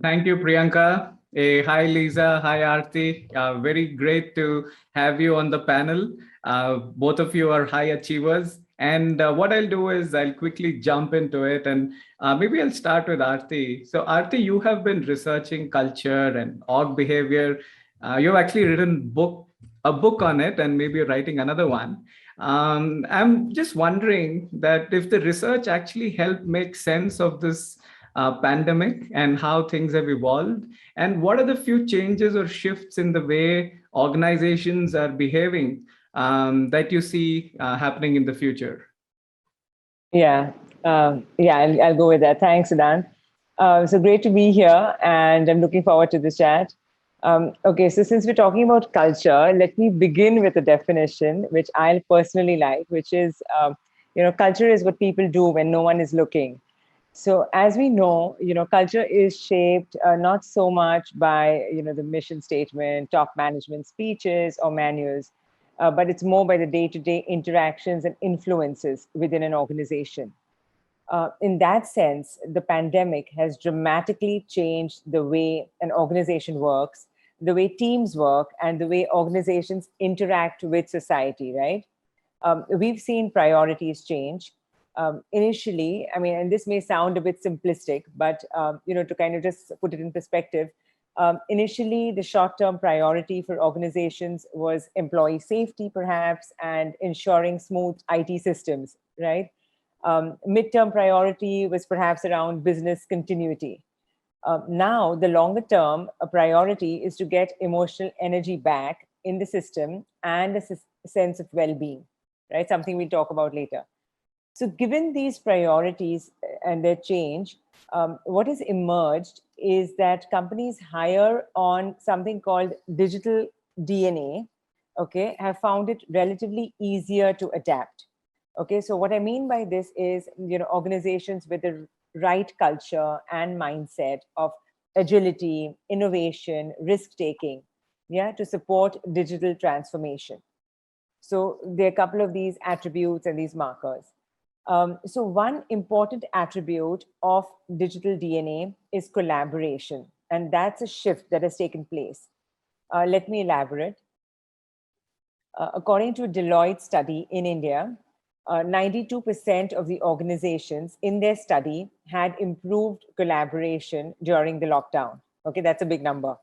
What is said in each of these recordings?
Thank you, Priyanka. Hi, Lisa. Hi, Aarti. Very great to have you on the panel. Both of you are high achievers. And what I'll do is I'll quickly jump into it. And maybe I'll start with Aarti. So, Aarti, you have been researching culture and org behavior. You've actually written a book on it, and maybe you're writing another one. I'm just wondering that if the research actually helped make sense of this pandemic and how things have evolved, and what are the few changes or shifts in the way organizations are behaving that you see happening in the future? Yeah, I'll go with that. Thanks, Sidhant. So great to be here, and I'm looking forward to this chat. Okay, so since we're talking about culture, let me begin with a definition which I personally like, which is, culture is what people do when no one is looking. So as we know, culture is shaped not so much by, the mission statement, top management speeches or manuals, but it's more by the day-to-day interactions and influences within an organization. In that sense, the pandemic has dramatically changed the way an organization works, the way teams work, and the way organizations interact with society, right? We've seen priorities change. Initially, I mean, and this may sound a bit simplistic, but to kind of just put it in perspective, initially the short-term priority for organizations was employee safety, perhaps, and ensuring smooth IT systems, right? Midterm priority was perhaps around business continuity. Now, the longer term priority is to get emotional energy back in the system and a sense of well-being, right? Something we'll talk about later. So given these priorities and their change, what has emerged is that companies hire on something called digital DNA, okay, have found it relatively easier to adapt. Okay, so what I mean by this is, organizations with the right culture and mindset of agility, innovation, risk-taking, yeah, to support digital transformation. So there are a couple of these attributes and these markers. So one important attribute of digital DNA is collaboration, and that's a shift that has taken place. Let me elaborate. According to a Deloitte study in India, 92% of the organizations in their study had improved collaboration during the lockdown. Okay, that's a big number.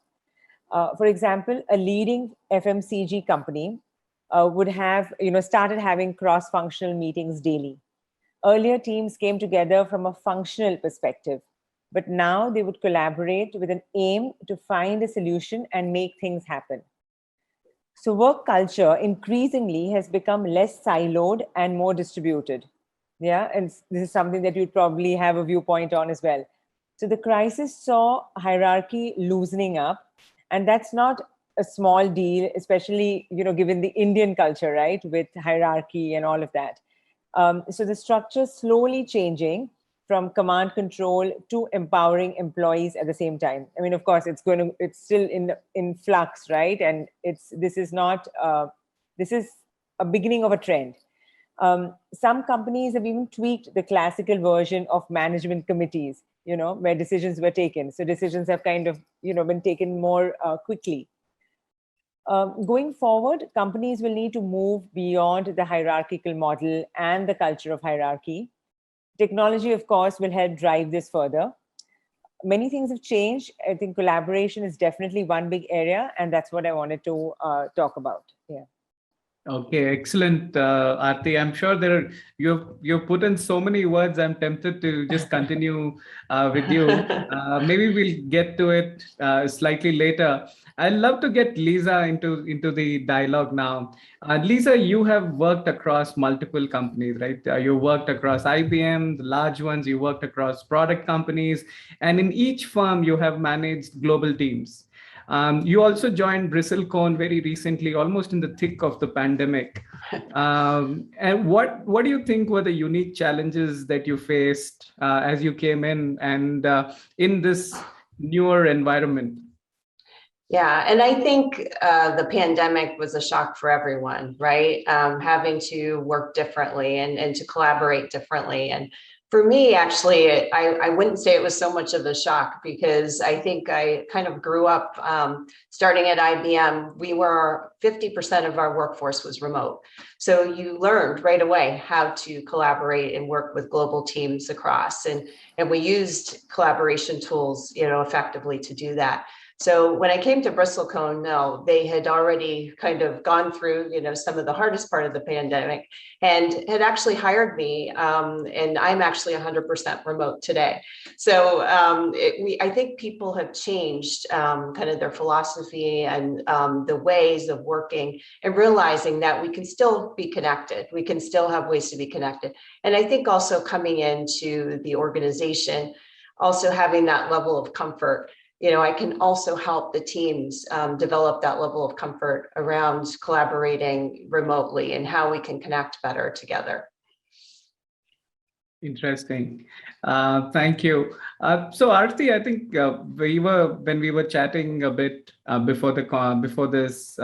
For example, a leading FMCG company would have, started having cross-functional meetings daily. Earlier, teams came together from a functional perspective, but now they would collaborate with an aim to find a solution and make things happen. So work culture increasingly has become less siloed and more distributed. Yeah, and this is something that you'd probably have a viewpoint on as well. So the crisis saw hierarchy loosening up, and that's not a small deal, especially, given the Indian culture, right, with hierarchy and all of that. So the structure slowly changing from command control to empowering employees at the same time. I mean, of course, it's still in flux, right? And this is a beginning of a trend. Some companies have even tweaked the classical version of management committees, where decisions were taken. So decisions have kind of, been taken more quickly. Going forward, companies will need to move beyond the hierarchical model and the culture of hierarchy. Technology, of course, will help drive this further. Many things have changed. I think collaboration is definitely one big area, and that's what I wanted to talk about. Yeah. Okay, excellent, Aarti. I'm sure you've put in so many words. I'm tempted to just continue with you. Maybe we'll get to it slightly later. I'd love to get Lisa into the dialogue now. Lisa, you have worked across multiple companies, right? You worked across IBM, the large ones. You worked across product companies, and in each firm, you have managed global teams. You also joined Bristlecone very recently, almost in the thick of the pandemic. And what do you think were the unique challenges that you faced as you came in and in this newer environment? Yeah, and I think the pandemic was a shock for everyone, right? Having to work differently and to collaborate differently. And For me, actually, I wouldn't say it was so much of a shock, because I think I kind of grew up starting at IBM. We were 50% of our workforce was remote. So you learned right away how to collaborate and work with global teams across. And we used collaboration tools, effectively to do that. So when I came to Bristlecone, no, they had already kind of gone through, some of the hardest part of the pandemic, and had actually hired me. And I'm actually 100% remote today. So I think people have changed kind of their philosophy and the ways of working, and realizing that we can still be connected. We can still have ways to be connected. And I think also coming into the organization, also having that level of comfort. I can also help the teams develop that level of comfort around collaborating remotely and how we can connect better together. Interesting. Thank you. So Aarti, I think when we were chatting a bit before this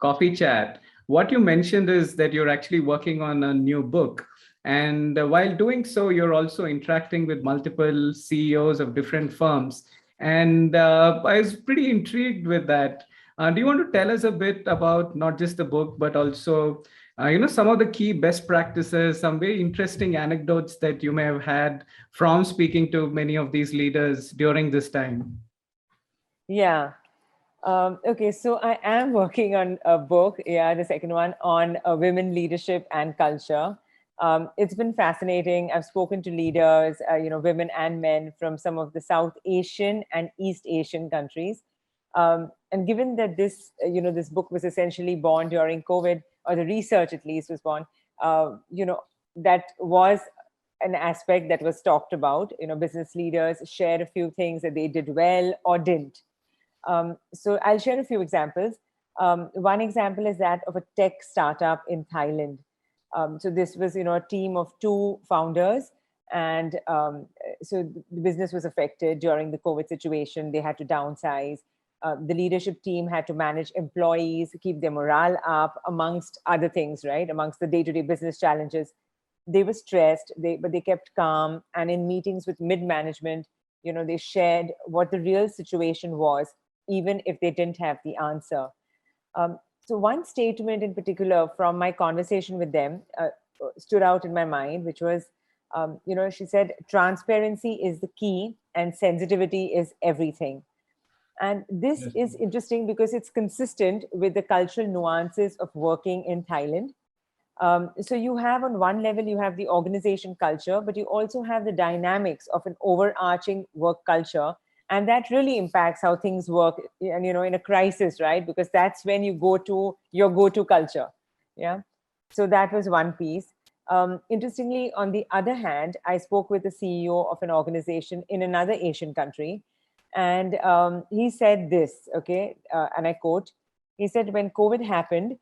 coffee chat, what you mentioned is that you're actually working on a new book. And while doing so, you're also interacting with multiple CEOs of different firms. And I was pretty intrigued with that. Do you want to tell us a bit about not just the book, but also, some of the key best practices, some very interesting anecdotes that you may have had from speaking to many of these leaders during this time? Yeah. Okay, so I am working on a book, the second one, on women leadership and culture. It's been fascinating. I've spoken to leaders, women and men from some of the South Asian and East Asian countries. And given that this book was essentially born during COVID, or the research at least was born, that was an aspect that was talked about. Business leaders shared a few things that they did well or didn't. So I'll share a few examples. One example is that of a tech startup in Thailand. So this was, a team of 2 founders, and so the business was affected during the COVID situation. They had to downsize. The leadership team had to manage employees, keep their morale up, amongst other things, right? Amongst the day-to-day business challenges. They were stressed, but they kept calm. And in meetings with mid-management, they shared what the real situation was, even if they didn't have the answer. So one statement in particular from my conversation with them stood out in my mind, which was, she said, transparency is the key and sensitivity is everything. And this is interesting because it's consistent with the cultural nuances of working in Thailand. So you have, on one level, you have the organization culture, but you also have the dynamics of an overarching work culture. And that really impacts how things work, and, in a crisis, right? Because that's when you go to your go-to culture. Yeah. So that was one piece. Interestingly, on the other hand, I spoke with the CEO of an organization in another Asian country. And he said this, okay, and I quote, he said, when COVID happened,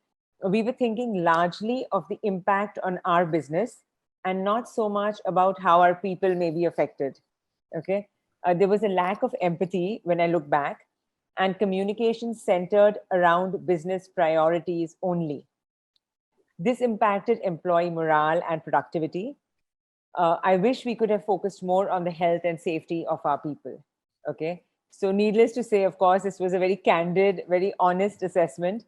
we were thinking largely of the impact on our business and not so much about how our people may be affected. Okay. There was a lack of empathy when I look back, and communication centered around business priorities only. This impacted employee morale and productivity. I wish we could have focused more on the health and safety of our people. Okay. So needless to say, of course, this was a very candid, very honest assessment.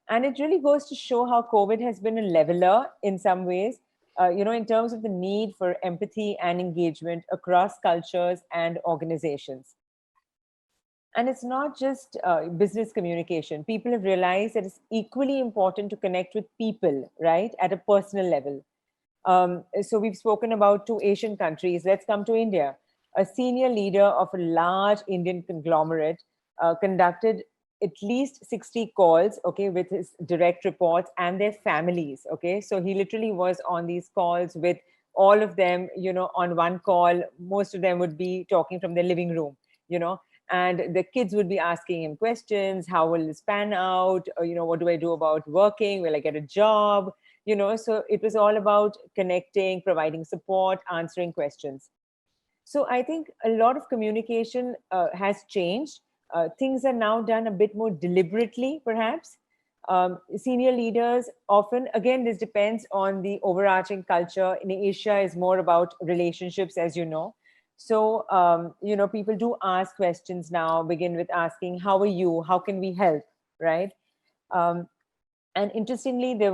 And it really goes to show how COVID has been a leveler in some ways, in terms of the need for empathy and engagement across cultures and organizations. And it's not just business communication. People have realized that it's equally important to connect with people, right, at a personal level. So we've spoken about 2 Asian countries. Let's come to India. A senior leader of a large Indian conglomerate conducted at least 60 calls, okay, with his direct reports and their families, okay? So he literally was on these calls with all of them, on one call. Most of them would be talking from their living room, and the kids would be asking him questions. How will this pan out? Or, what do I do about working? Will I get a job? So it was all about connecting, providing support, answering questions. So I think a lot of communication has changed. Things are now done a bit more deliberately, perhaps. Senior leaders often, again, this depends on the overarching culture. In Asia is more about relationships, as you know. So, people do ask questions now, begin with asking, how are you? How can we help? Right? Um, and interestingly, the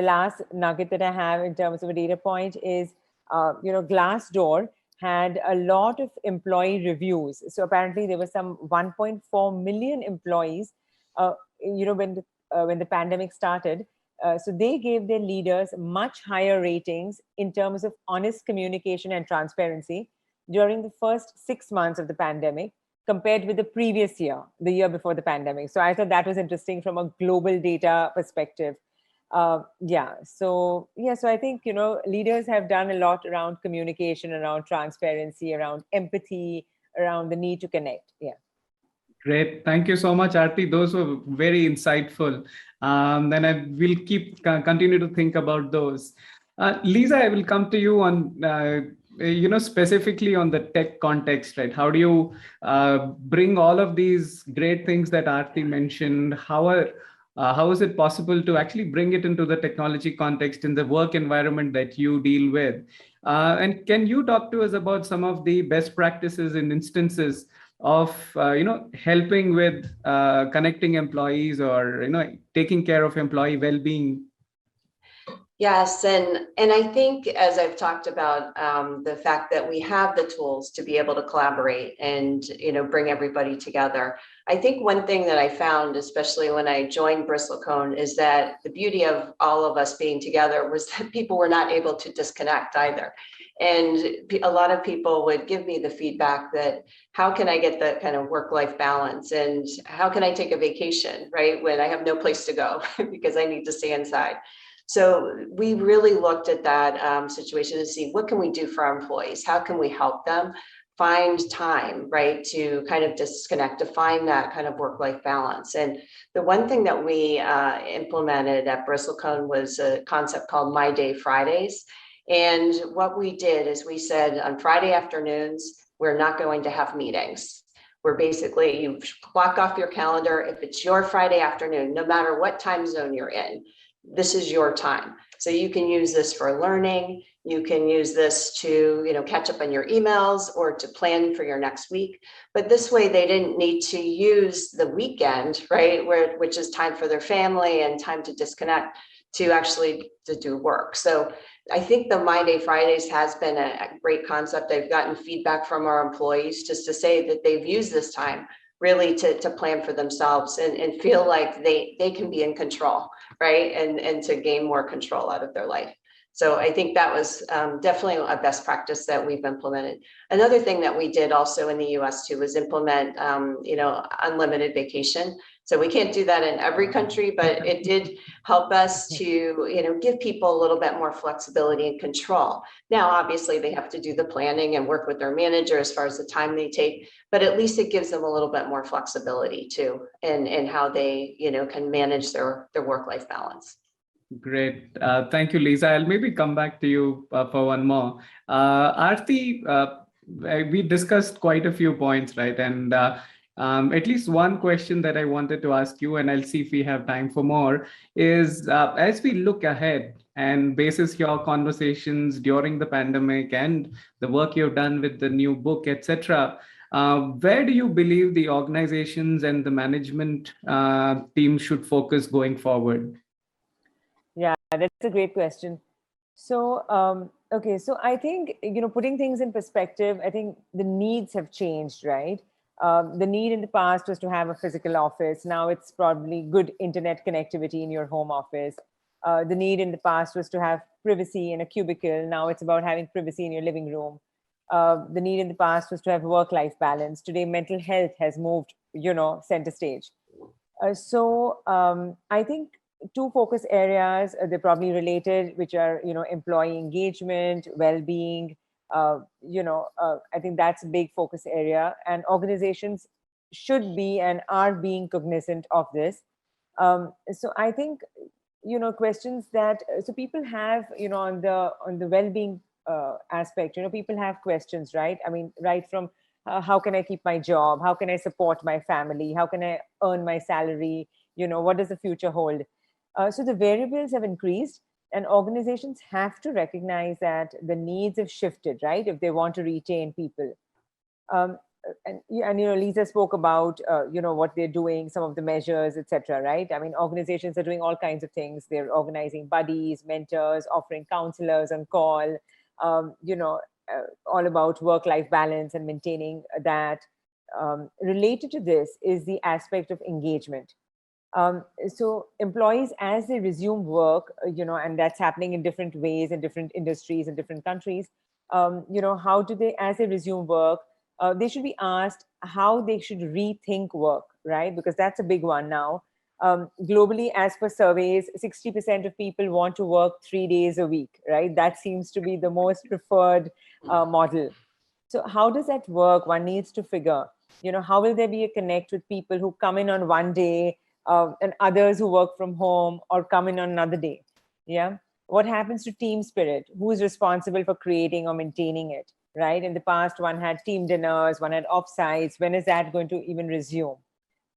last nugget that I have in terms of a data point is, Glassdoor had a lot of employee reviews. So apparently there were some 1.4 million employees, when the pandemic started. So they gave their leaders much higher ratings in terms of honest communication and transparency during the first 6 months of the pandemic compared with the previous year, the year before the pandemic. So I thought that was interesting from a global data perspective. So I think, leaders have done a lot around communication, around transparency, around empathy, around the need to connect. Yeah. Great. Thank you so much, Aarti. Those were very insightful. Then I will continue to think about those. Lisa, I will come to you on, specifically on the tech context, right? How do you bring all of these great things that Aarti mentioned? How is it possible to actually bring it into the technology context in the work environment that you deal with? And can you talk to us about some of the best practices in instances of helping with connecting employees, or taking care of employee well-being? Yes, and I think, as I've talked about, the fact that we have the tools to be able to collaborate and bring everybody together. I think one thing that I found, especially when I joined Bristlecone, is that the beauty of all of us being together was that people were not able to disconnect either. And a lot of people would give me the feedback that, how can I get that kind of work-life balance, and how can I take a vacation, right, when I have no place to go because I need to stay inside. So we really looked at that situation to see, what can we do for our employees? How can we help them find time, right, to kind of disconnect, to find that kind of work-life balance? And the one thing that we implemented at Bristlecone was a concept called My Day Fridays. And what we did is we said, on Friday afternoons, we're not going to have meetings. We're basically, you block off your calendar. If it's your Friday afternoon, no matter what time zone you're in, this is your time. So you can use this for learning. You can use this to, catch up on your emails or to plan for your next week. But this way they didn't need to use the weekend, right, which is time for their family and time to disconnect, to actually to do work. So I think the My Day Fridays has been a great concept. I've gotten feedback from our employees just to say that they've used this time really to plan for themselves and feel like they can be in control, right? And to gain more control out of their life. So I think that was definitely a best practice that we've implemented. Another thing that we did also in the US too was implement, unlimited vacation. So we can't do that in every country, but it did help us to, give people a little bit more flexibility and control. Now, obviously they have to do the planning and work with their manager as far as the time they take, but at least it gives them a little bit more flexibility too, in how they, can manage their work-life balance. Great. Thank you, Lisa. I'll maybe come back to you for one more. Aarti, we discussed quite a few points, right? And at least one question that I wanted to ask you, and I'll see if we have time for more, is as we look ahead and basis your conversations during the pandemic and the work you've done with the new book, etc., where do you believe the organizations and the management team should focus going forward? Yeah, that's a great question. So, okay, so I think, putting things in perspective, I think the needs have changed, right? The need in the past was to have a physical office. Now it's probably good internet connectivity in your home office. The need in the past was to have privacy in a cubicle. Now it's about having privacy in your living room. The need in the past was to have work-life balance. Today, mental health has moved, center stage. I think two focus areas, they're probably related, which are, employee engagement, well-being. I think that's a big focus area, and organizations should be and are being cognizant of this. So I think, questions that, so people have, on the well-being aspect, people have questions, right? I mean, right from how can I keep my job? How can I support my family? How can I earn my salary? What does the future hold? So the variables have increased, and organizations have to recognize that the needs have shifted, right? If they want to retain people. Um, and Lisa spoke about what they're doing, some of the measures, etc. Right? I mean, organizations are doing all kinds of things. They're organizing buddies, mentors, offering counselors on call. All about work-life balance and maintaining that. Related to this is the aspect of engagement. So employees, as they resume work, and that's happening in different ways in different industries and different countries. How do they, as they resume work, they should be asked how they should rethink work, right? Because that's a big one now. Globally, as per surveys, 60% of people want to work 3 days a week, right? That seems to be the most preferred model. So how does that work? One needs to figure, how will there be a connect with people who come in on one day and others who work from home or come in on another day? Yeah. What happens to team spirit? Who is responsible for creating or maintaining it? Right. In the past, one had team dinners, one had offsites. When is that going to even resume?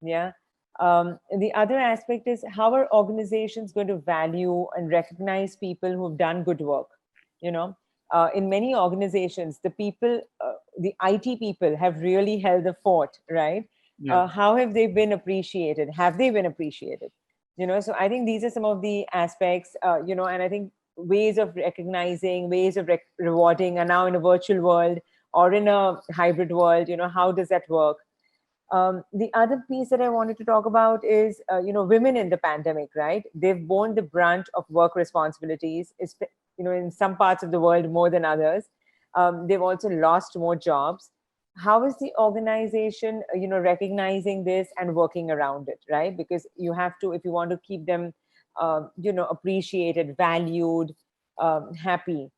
Yeah. The other aspect is, how are organizations going to value and recognize people who've done good work? In many organizations, the people, the IT people have really held the fort, right? Yeah. How have they been appreciated? Have they been appreciated? So I think these are some of the aspects, and I think ways of recognizing, ways of rewarding are now in a virtual world or in a hybrid world. How does that work? The other piece that I wanted to talk about is, women in the pandemic, right? They've borne the brunt of work responsibilities, in some parts of the world more than others. They've also lost more jobs. How is the organization, recognizing this and working around it, right? Because you have to, if you want to keep them, appreciated, valued, happy.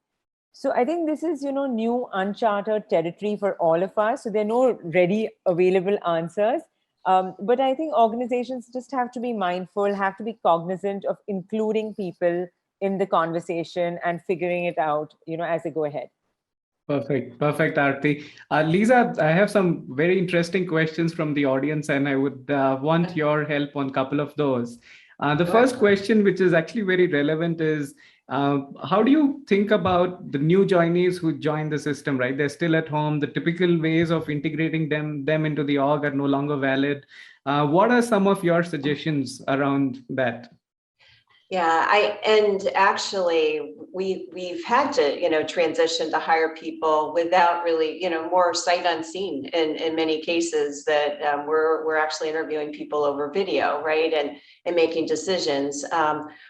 So I think this is, new uncharted territory for all of us. So there are no ready available answers. But I think organizations just have to be mindful, have to be cognizant of including people in the conversation and figuring it out, as they go ahead. Perfect. Perfect, Aarti. Lisa, I have some very interesting questions from the audience, and I would want your help on a couple of those. The first question, which is actually very relevant, is how do you think about the new joinees who join the system, right? They're still at home. The typical ways of integrating them into the org are no longer valid. What are some of your suggestions around that? Yeah, and actually we've had to, transition to hire people without really, more sight unseen in many cases that we're actually interviewing people over video, right? And making decisions.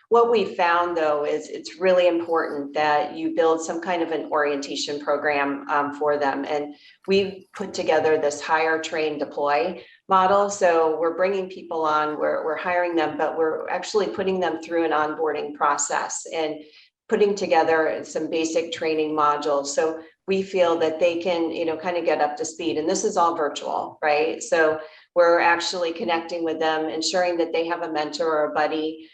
What we found though is it's really important that you build some kind of an orientation program for them. And we've put together this hire, train, deploy model. So we're bringing people on, we're hiring them, but we're actually putting them through an onboarding process and putting together some basic training modules. So we feel that they can, kind of get up to speed. And this is all virtual, right? So we're actually connecting with them, ensuring that they have a mentor or a buddy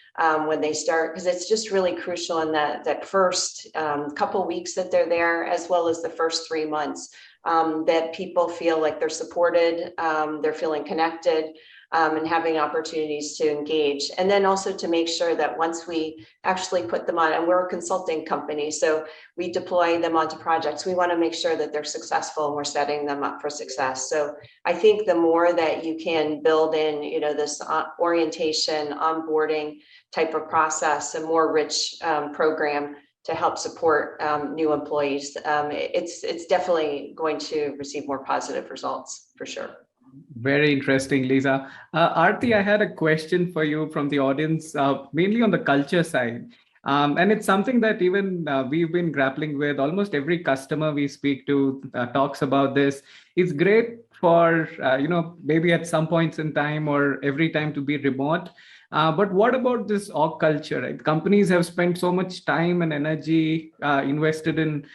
when they start, because it's just really crucial in that first couple weeks that they're there, as well as the first 3 months. That people feel like they're supported, they're feeling connected, and having opportunities to engage. And then also to make sure that once we actually put them on, and we're a consulting company, so we deploy them onto projects, we want to make sure that they're successful and we're setting them up for success. So I think the more that you can build in, this orientation, onboarding type of process, a more rich program to help support new employees, it's definitely going to receive more positive results for sure. Very interesting, Lisa. Aarti, I had a question for you from the audience, mainly on the culture side. And it's something that even we've been grappling with. Almost every customer we speak to talks about this. It's great for, maybe at some points in time or every time to be remote. But what about this org culture? Right? Companies have spent so much time and energy invested in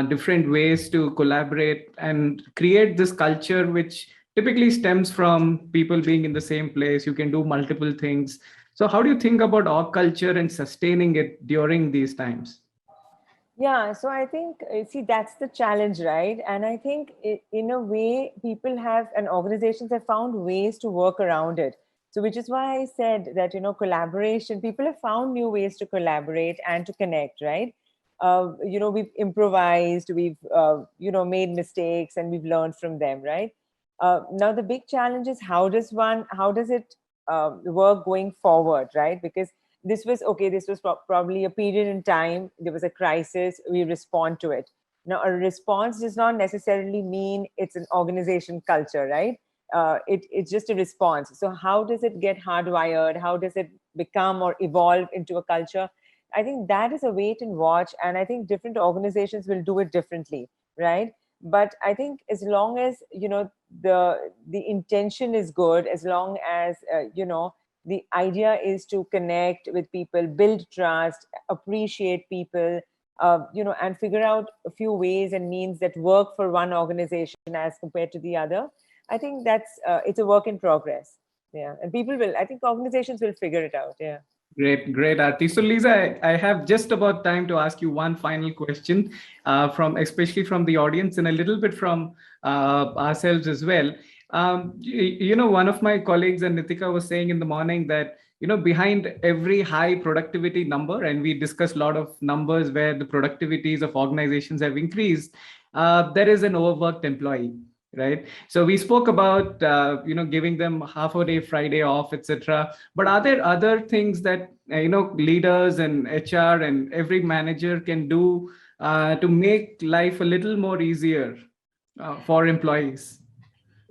different ways to collaborate and create this culture, which typically stems from people being in the same place. You can do multiple things. So how do you think about org culture and sustaining it during these times? Yeah, so I think, see, that's the challenge, right? And I think in a way, people have, and organizations have found ways to work around it. So which is why I said that, collaboration, people have found new ways to collaborate and to connect, right? We've improvised, we've, made mistakes, and we've learned from them, right? Now, the big challenge is how does it work going forward, right? Because this was, okay, this was probably a period in time, there was a crisis, we respond to it. Now, a response does not necessarily mean it's an organization culture, right? It's just a response. So how does it get hardwired? How does it become or evolve into a culture? I think that is a wait and watch. And I think different organizations will do it differently, right? But I think as long as, the intention is good, as long as, the idea is to connect with people, build trust, appreciate people, and figure out a few ways and means that work for one organization as compared to the other. I think that's it's a work in progress. Yeah, and people will. I think organizations will figure it out. Yeah. Great, great, Aarti. So, Lisa, I have just about time to ask you one final question, from especially from the audience and a little bit from ourselves as well. One of my colleagues and Nitika was saying in the morning that behind every high productivity number, and we discussed a lot of numbers where the productivities of organizations have increased, there is an overworked employee. Right. So we spoke about, giving them half a day Friday off, etc. But are there other things that, leaders and HR and every manager can do to make life a little more easier for employees?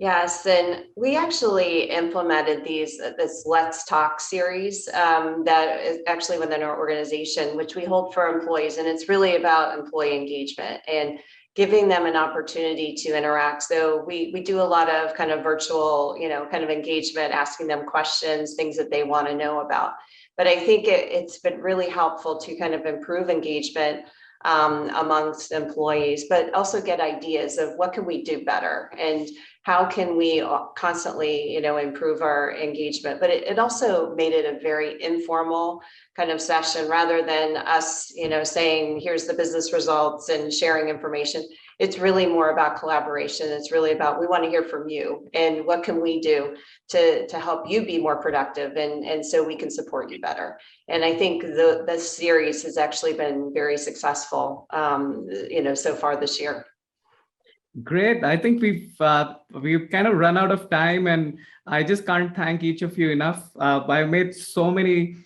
Yes, and we actually implemented this Let's Talk series that is actually within our organization, which we hold for employees, and it's really about employee engagement and giving them an opportunity to interact. So we do a lot of kind of virtual, kind of engagement, asking them questions, things that they want to know about. But I think it's been really helpful to kind of improve engagement amongst employees, but also get ideas of what can we do better and how can we constantly, improve our engagement. But it also made it a very informal kind of session rather than us, saying, here's the business results and sharing information. It's really more about collaboration. It's really about, we want to hear from you and what can we do to help you be more productive and so we can support you better. And I think the series has actually been very successful, so far this year. Great. I think we've kind of run out of time, and I just can't thank each of you enough. I made so many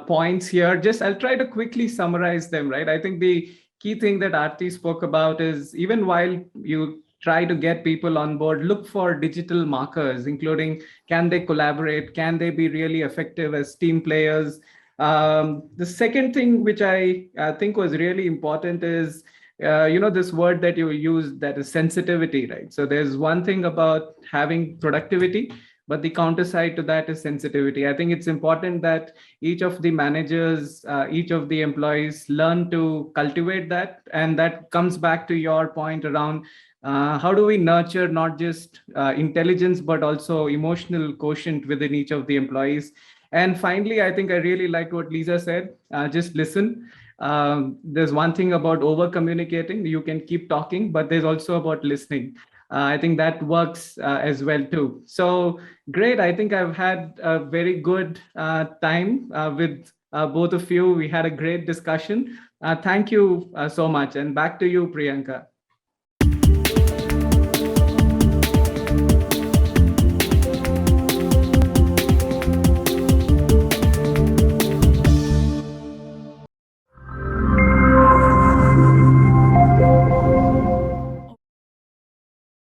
points here. I'll try to quickly summarize them. Right. I think the key thing that Aarti spoke about is, even while you try to get people on board, look for digital markers, including can they collaborate, can they be really effective as team players. The second thing which I think was really important is, this word that you use, that is sensitivity, right? So there's one thing about having productivity, but the counter side to that is sensitivity. I think it's important that each of the managers, each of the employees learn to cultivate that. And that comes back to your point around how do we nurture not just intelligence, but also emotional quotient within each of the employees. And finally, I think I really liked what Lisa said, just listen. There's one thing about over communicating, you can keep talking, but there's also about listening. I think that works as well too. So great. I think I've had a very good time with both of you. We had a great discussion. Thank you so much. And back to you, Priyanka.